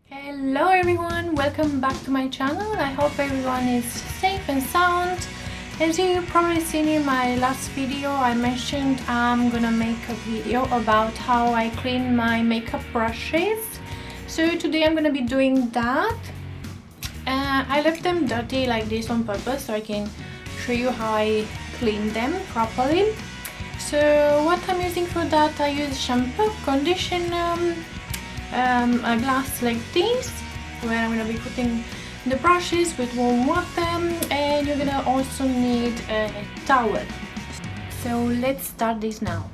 Hello everyone, welcome back to my channel. I hope everyone is safe and sound. As you probably seen in my last video, I mentioned I'm gonna make a video about how I clean my makeup brushes. So today I'm gonna be doing that. I left them dirty like this on purpose so I can show you how I clean them properly. So what I'm using for that, I use shampoo, conditioner, a glass like this where I'm going to be putting the brushes with warm water, and you're going to also need a towel. So let's start this now.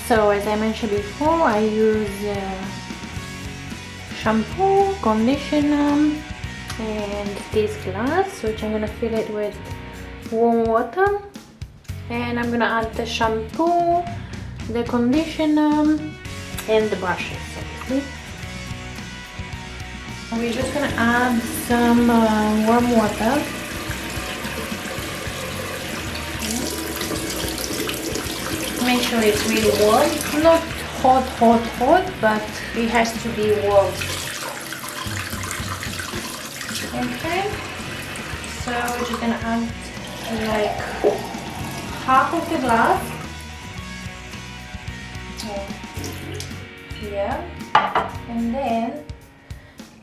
So as I mentioned before, I use shampoo, conditioner and this glass, which I'm going to fill it with warm water, and I'm going to add the shampoo, the conditioner and the brushes, obviously. We're just gonna add some warm water. Make sure it's really warm, not hot, but it has to be warm. Okay, so we're just gonna add like half of the glass. Here, and then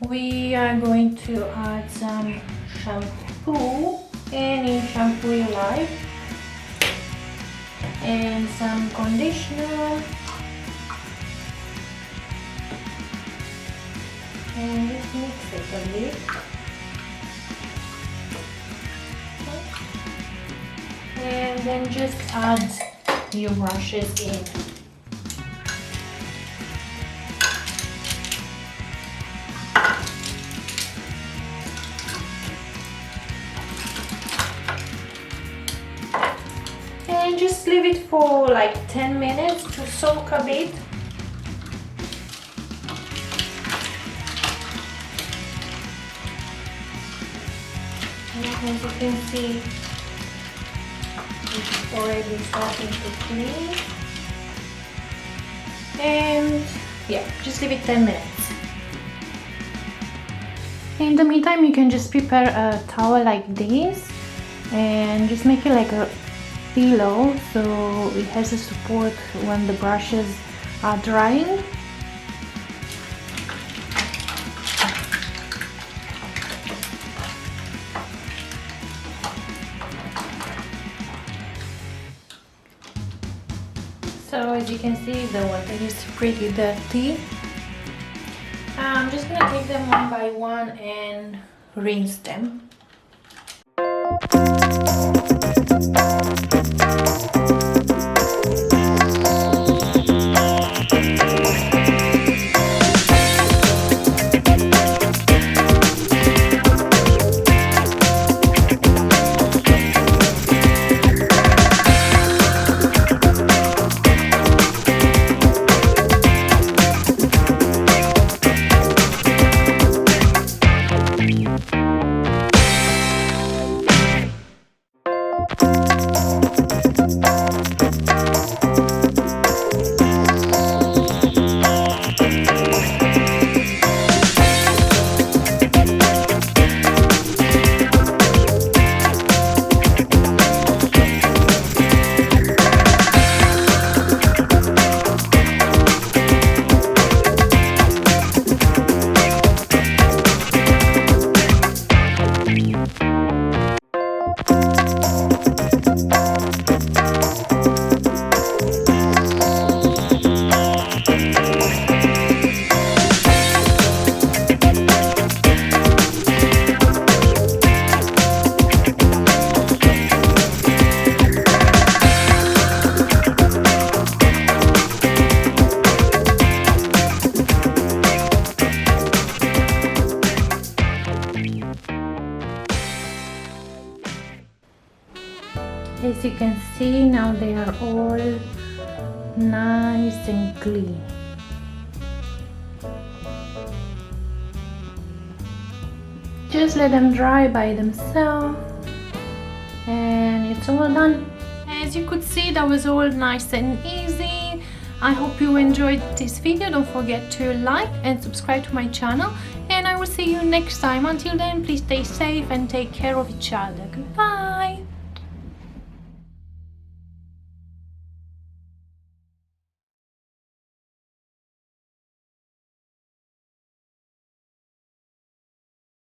we are going to add some shampoo, any shampoo you like, and some conditioner, and just mix it a bit. And then just add your brushes in. And just leave it for like 10 minutes to soak a bit. And as you can see, it's already starting to clean. And yeah, just leave it 10 minutes. In the meantime, you can just prepare a towel like this and just make it like a pillow so it has a support when the brushes are drying. So as you can see, the water is pretty dirty. I'm just gonna take them one by one and rinse them. As you can see, now they are all nice and clean. Just let them dry by themselves and it's all done. As you could see, that was all nice and easy. I hope you enjoyed this video. Don't forget to like and subscribe to my channel, and I will see you next time. Until then, please stay safe and take care of each other. Goodbye!